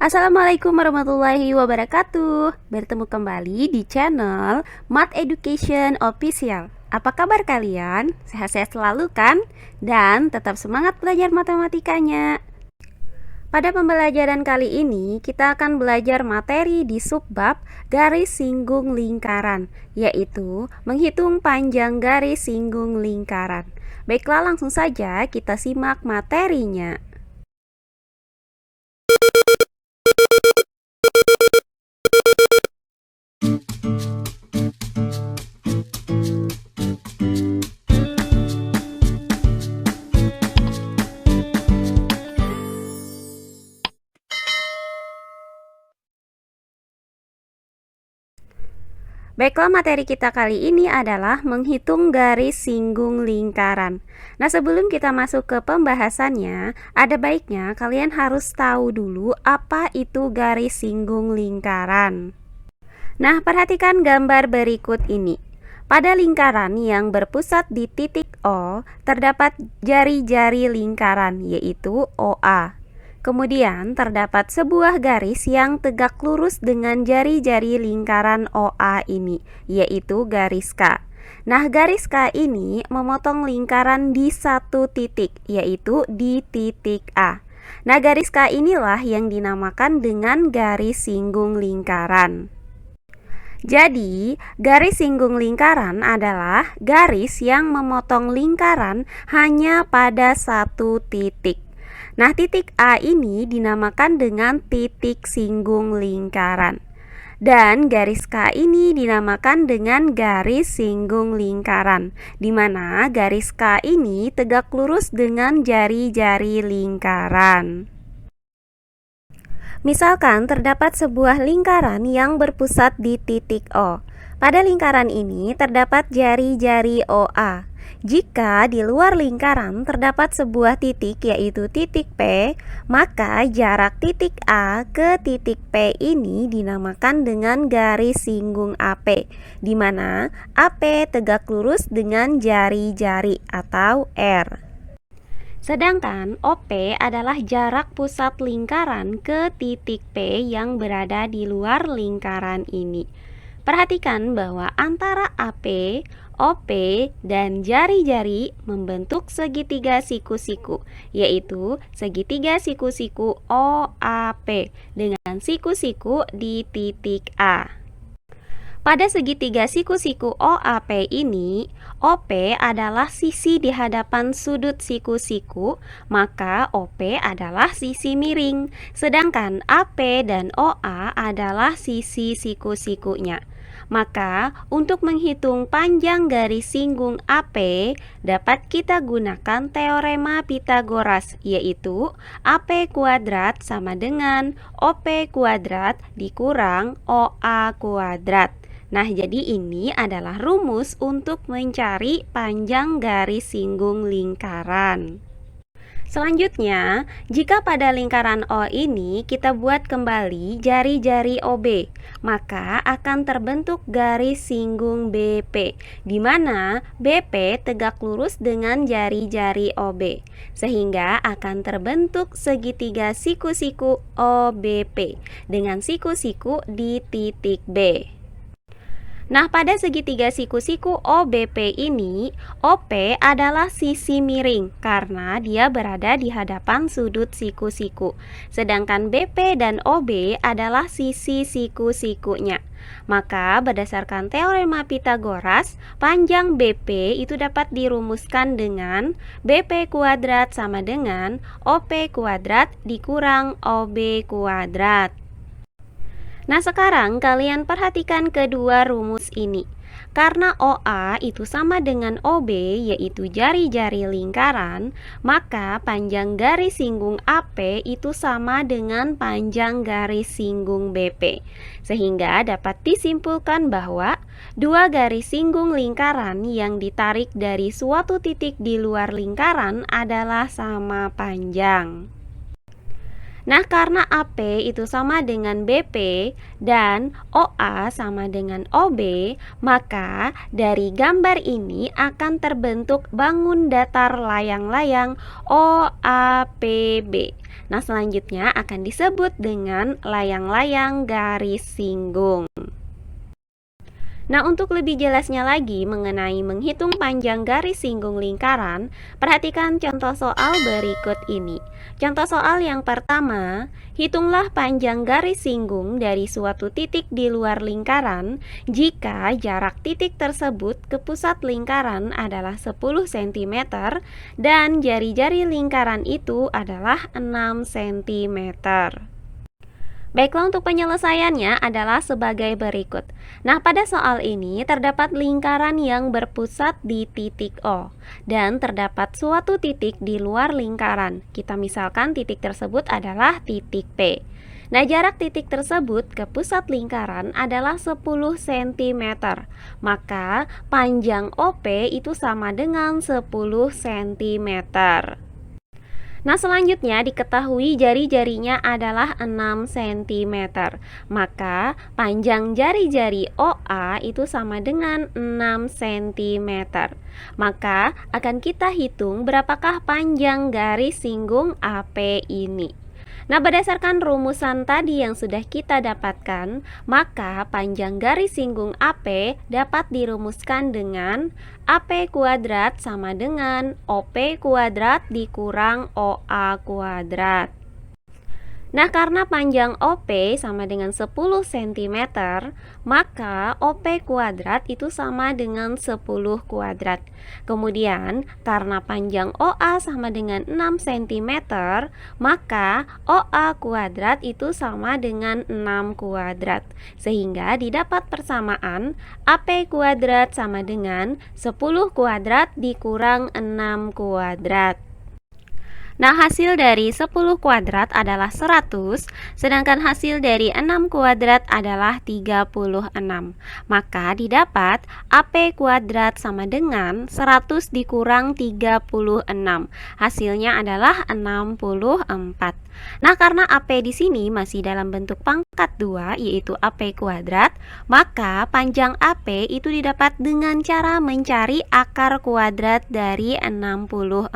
Assalamualaikum warahmatullahi wabarakatuh. Bertemu kembali di channel Math Education Official. Apa kabar kalian? Sehat-sehat selalu kan? Dan tetap semangat belajar matematikanya. Pada pembelajaran kali ini kita akan belajar materi di subbab garis singgung lingkaran, yaitu menghitung panjang garis singgung lingkaran. Baiklah, langsung saja kita simak materinya. Baiklah, materi kita kali ini adalah menghitung garis singgung lingkaran. Nah, sebelum kita masuk ke pembahasannya, ada baiknya kalian harus tahu dulu apa itu garis singgung lingkaran. Nah, perhatikan gambar berikut ini. Pada lingkaran yang berpusat di titik O, terdapat jari-jari lingkaran, yaitu OA. Kemudian terdapat sebuah garis yang tegak lurus dengan jari-jari lingkaran OA ini, yaitu garis K. Nah, garis K ini memotong lingkaran di satu titik, yaitu di titik A. Nah, garis K inilah yang dinamakan dengan garis singgung lingkaran. Jadi, garis singgung lingkaran adalah garis yang memotong lingkaran hanya pada satu titik. Nah, titik A ini dinamakan dengan titik singgung lingkaran. Dan garis K ini dinamakan dengan garis singgung lingkaran, di mana garis K ini tegak lurus dengan jari-jari lingkaran. Misalkan terdapat sebuah lingkaran yang berpusat di titik O. Pada lingkaran ini terdapat jari-jari OA. Jika di luar lingkaran terdapat sebuah titik, yaitu titik P, maka jarak titik A ke titik P ini dinamakan dengan garis singgung AP, di mana AP tegak lurus dengan jari-jari atau R. Sedangkan OP adalah jarak pusat lingkaran ke titik P yang berada di luar lingkaran ini. Perhatikan bahwa antara AP, OP, dan jari-jari membentuk segitiga siku-siku, yaitu segitiga siku-siku OAP dengan siku-siku di titik A. Pada segitiga siku-siku OAP ini, OP adalah sisi di hadapan sudut siku-siku, maka OP adalah sisi miring, sedangkan AP dan OA adalah sisi siku-sikunya. Maka, untuk menghitung panjang garis singgung AP, dapat kita gunakan teorema Pitagoras, yaitu AP kuadrat sama dengan OP kuadrat dikurang OA kuadrat. Nah, jadi ini adalah rumus untuk mencari panjang garis singgung lingkaran. Selanjutnya, jika pada lingkaran O ini kita buat kembali jari-jari OB, maka akan terbentuk garis singgung BP, di mana BP tegak lurus dengan jari-jari OB, sehingga akan terbentuk segitiga siku-siku OBP dengan siku-siku di titik B. Nah, pada segitiga siku-siku OBP ini, OP adalah sisi miring karena dia berada di hadapan sudut siku-siku. Sedangkan BP dan OB adalah sisi siku-sikunya. Maka berdasarkan teorema Pitagoras, panjang BP itu dapat dirumuskan dengan BP kuadrat sama dengan OP kuadrat dikurang OB kuadrat. Nah, sekarang kalian perhatikan kedua rumus ini. Karena OA itu sama dengan OB, yaitu jari-jari lingkaran, maka panjang garis singgung AP itu sama dengan panjang garis singgung BP. Sehingga dapat disimpulkan bahwa dua garis singgung lingkaran yang ditarik dari suatu titik di luar lingkaran adalah sama panjang. Nah, karena AP itu sama dengan BP dan OA sama dengan OB, maka dari gambar ini akan terbentuk bangun datar layang-layang OAPB. Nah, selanjutnya akan disebut dengan layang-layang garis singgung. Nah, untuk lebih jelasnya lagi mengenai menghitung panjang garis singgung lingkaran, perhatikan contoh soal berikut ini. Contoh soal yang pertama, hitunglah panjang garis singgung dari suatu titik di luar lingkaran jika jarak titik tersebut ke pusat lingkaran adalah 10 cm dan jari-jari lingkaran itu adalah 6 cm. Baiklah, untuk penyelesaiannya adalah sebagai berikut. Nah, pada soal ini terdapat lingkaran yang berpusat di titik O dan terdapat suatu titik di luar lingkaran. Kita misalkan titik tersebut adalah titik P. Nah, jarak titik tersebut ke pusat lingkaran adalah 10 cm. Maka panjang OP itu sama dengan 10 cm. Nah, selanjutnya diketahui jari-jarinya adalah 6 cm. Maka panjang jari-jari OA itu sama dengan 6 cm. Maka akan kita hitung berapakah panjang garis singgung AP ini. Nah, berdasarkan rumusan tadi yang sudah kita dapatkan, maka panjang garis singgung AP dapat dirumuskan dengan AP kuadrat sama dengan OP kuadrat dikurang OA kuadrat. Nah, karena panjang OP sama dengan 10 cm, maka OP kuadrat itu sama dengan 10 kuadrat. Kemudian, karena panjang OA sama dengan 6 cm, maka OA kuadrat itu sama dengan 6 kuadrat. Sehingga didapat persamaan AP kuadrat sama dengan 10 kuadrat dikurang 6 kuadrat. Nah, hasil dari 10 kuadrat adalah 100, sedangkan hasil dari 6 kuadrat adalah 36. Maka didapat AP kuadrat sama dengan 100 dikurang 36. Hasilnya adalah 64. Nah, karena AP di sini masih dalam bentuk pangkat 2, yaitu AP kuadrat, maka panjang AP itu didapat dengan cara mencari akar kuadrat dari 64.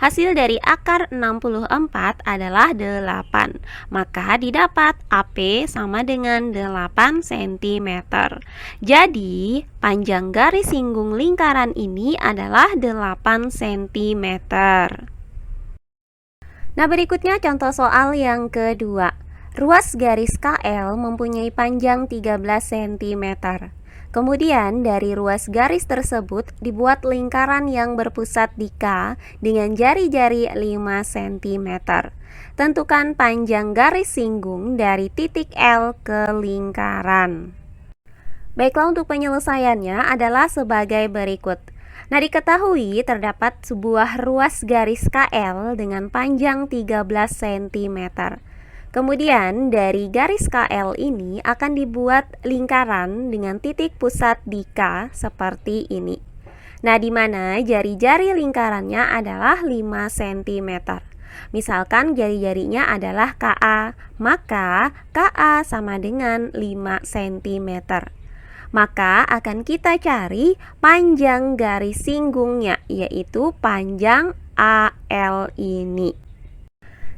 Hasil dari akar 64 adalah 8. Maka didapat AP sama dengan 8 cm. Jadi, panjang garis singgung lingkaran ini adalah 8 cm. Nah, berikutnya contoh soal yang kedua. Ruas garis KL mempunyai panjang 13 cm. Kemudian dari ruas garis tersebut dibuat lingkaran yang berpusat di K dengan jari-jari 5 cm. Tentukan panjang garis singgung dari titik L ke lingkaran. Baiklah, untuk penyelesaiannya adalah sebagai berikut. Nah, diketahui terdapat sebuah ruas garis KL dengan panjang 13 cm. Kemudian dari garis KL ini akan dibuat lingkaran dengan titik pusat di K seperti ini. Nah, di mana jari-jari lingkarannya adalah 5 cm. Misalkan jari-jarinya adalah KA, maka KA sama dengan 5 cm. Maka akan kita cari panjang garis singgungnya, yaitu panjang AL ini.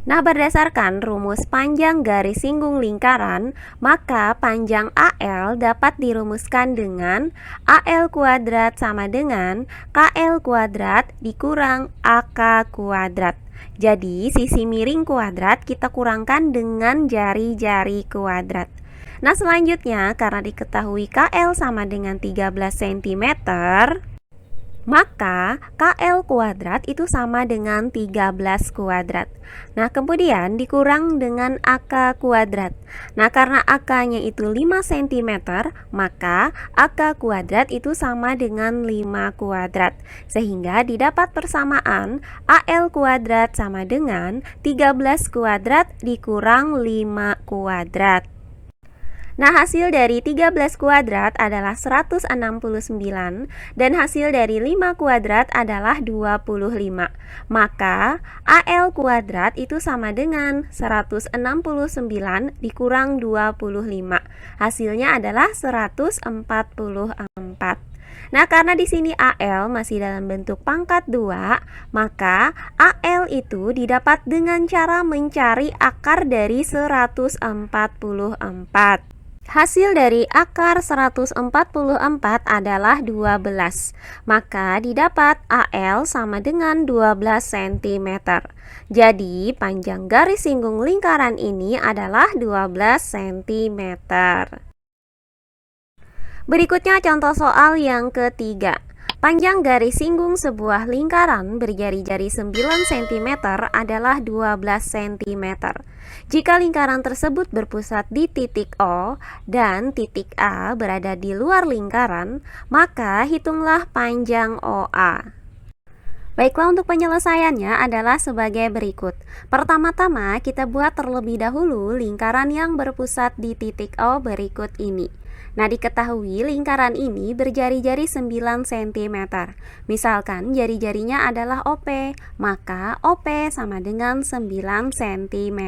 Nah, berdasarkan rumus panjang garis singgung lingkaran, maka panjang AL dapat dirumuskan dengan AL kuadrat sama dengan KL kuadrat dikurang AK kuadrat. Jadi, sisi miring kuadrat kita kurangkan dengan jari-jari kuadrat. Nah, selanjutnya karena diketahui KL sama dengan 13 cm, maka KL kuadrat itu sama dengan 13 kuadrat. Nah, kemudian dikurang dengan AK kuadrat. Nah, karena AK-nya itu 5 cm, maka AK kuadrat itu sama dengan 5 kuadrat. Sehingga didapat persamaan AL kuadrat sama dengan 13 kuadrat dikurang 5 kuadrat. Nah, hasil dari 13 kuadrat adalah 169 dan hasil dari 5 kuadrat adalah 25. Maka AL kuadrat itu sama dengan 169 dikurang 25. Hasilnya adalah 144. Nah, karena di sini AL masih dalam bentuk pangkat 2, maka AL itu didapat dengan cara mencari akar dari 144. Hasil dari akar 144 adalah 12, maka didapat AL sama dengan 12 cm. Jadi, panjang garis singgung lingkaran ini adalah 12 cm. Berikutnya contoh soal yang ketiga. Panjang garis singgung sebuah lingkaran berjari-jari 9 cm adalah 12 cm. Jika lingkaran tersebut berpusat di titik O dan titik A berada di luar lingkaran, maka hitunglah panjang OA. Baiklah, untuk penyelesaiannya adalah sebagai berikut. Pertama-tama kita buat terlebih dahulu lingkaran yang berpusat di titik O berikut ini. Nah, diketahui lingkaran ini berjari-jari 9 cm. Misalkan jari-jarinya adalah OP, maka OP sama dengan 9 cm.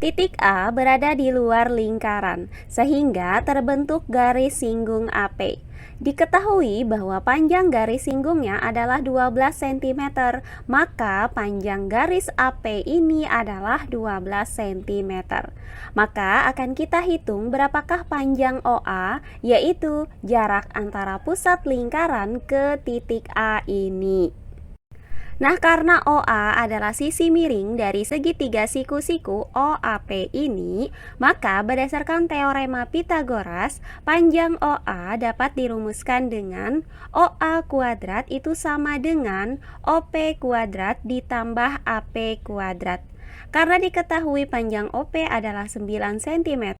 Titik A berada di luar lingkaran, sehingga terbentuk garis singgung AP. Diketahui bahwa panjang garis singgungnya adalah 12 cm, maka panjang garis AP ini adalah 12 cm. Maka akan kita hitung berapakah panjang OA, yaitu jarak antara pusat lingkaran ke titik A ini. Nah, karena OA adalah sisi miring dari segitiga siku-siku OAP ini, maka berdasarkan teorema Pythagoras, panjang OA dapat dirumuskan dengan OA kuadrat itu sama dengan OP kuadrat ditambah AP kuadrat. Karena diketahui panjang OP adalah 9 cm,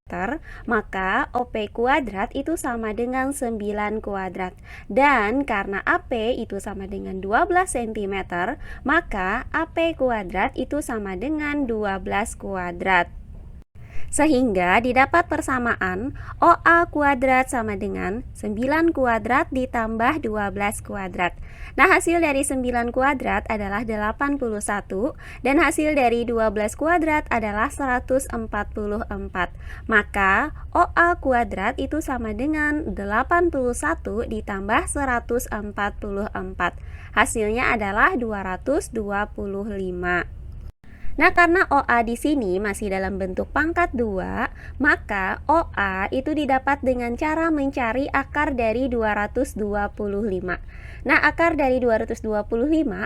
maka OP kuadrat itu sama dengan 9 kuadrat. Dan karena AP itu sama dengan 12 cm, maka AP kuadrat itu sama dengan 12 kuadrat. Sehingga didapat persamaan OA kuadrat sama dengan 9 kuadrat ditambah 12 kuadrat. Nah, hasil dari 9 kuadrat adalah 81 dan hasil dari 12 kuadrat adalah 144. Maka OA kuadrat itu sama dengan 81 ditambah 144. Hasilnya adalah 225. Nah, karena OA di sini masih dalam bentuk pangkat 2, maka OA itu didapat dengan cara mencari akar dari 225. Nah, akar dari 225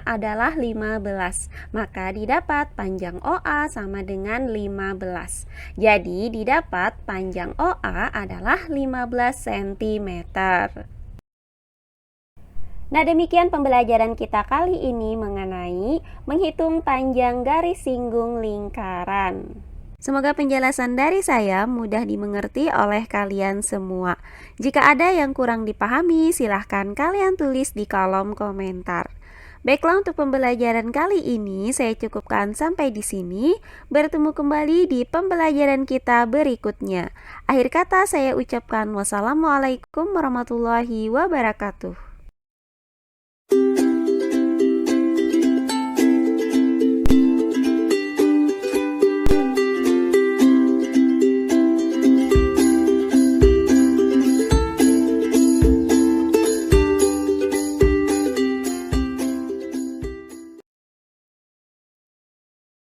adalah 15, maka didapat panjang OA sama dengan 15. Jadi, didapat panjang OA adalah 15 cm. Nah, demikian pembelajaran kita kali ini mengenai menghitung panjang garis singgung lingkaran. Semoga penjelasan dari saya mudah dimengerti oleh kalian semua. Jika ada yang kurang dipahami, silahkan kalian tulis di kolom komentar. Baiklah, untuk pembelajaran kali ini saya cukupkan sampai di sini. Bertemu kembali di pembelajaran kita berikutnya. Akhir kata saya ucapkan wassalamualaikum warahmatullahi wabarakatuh.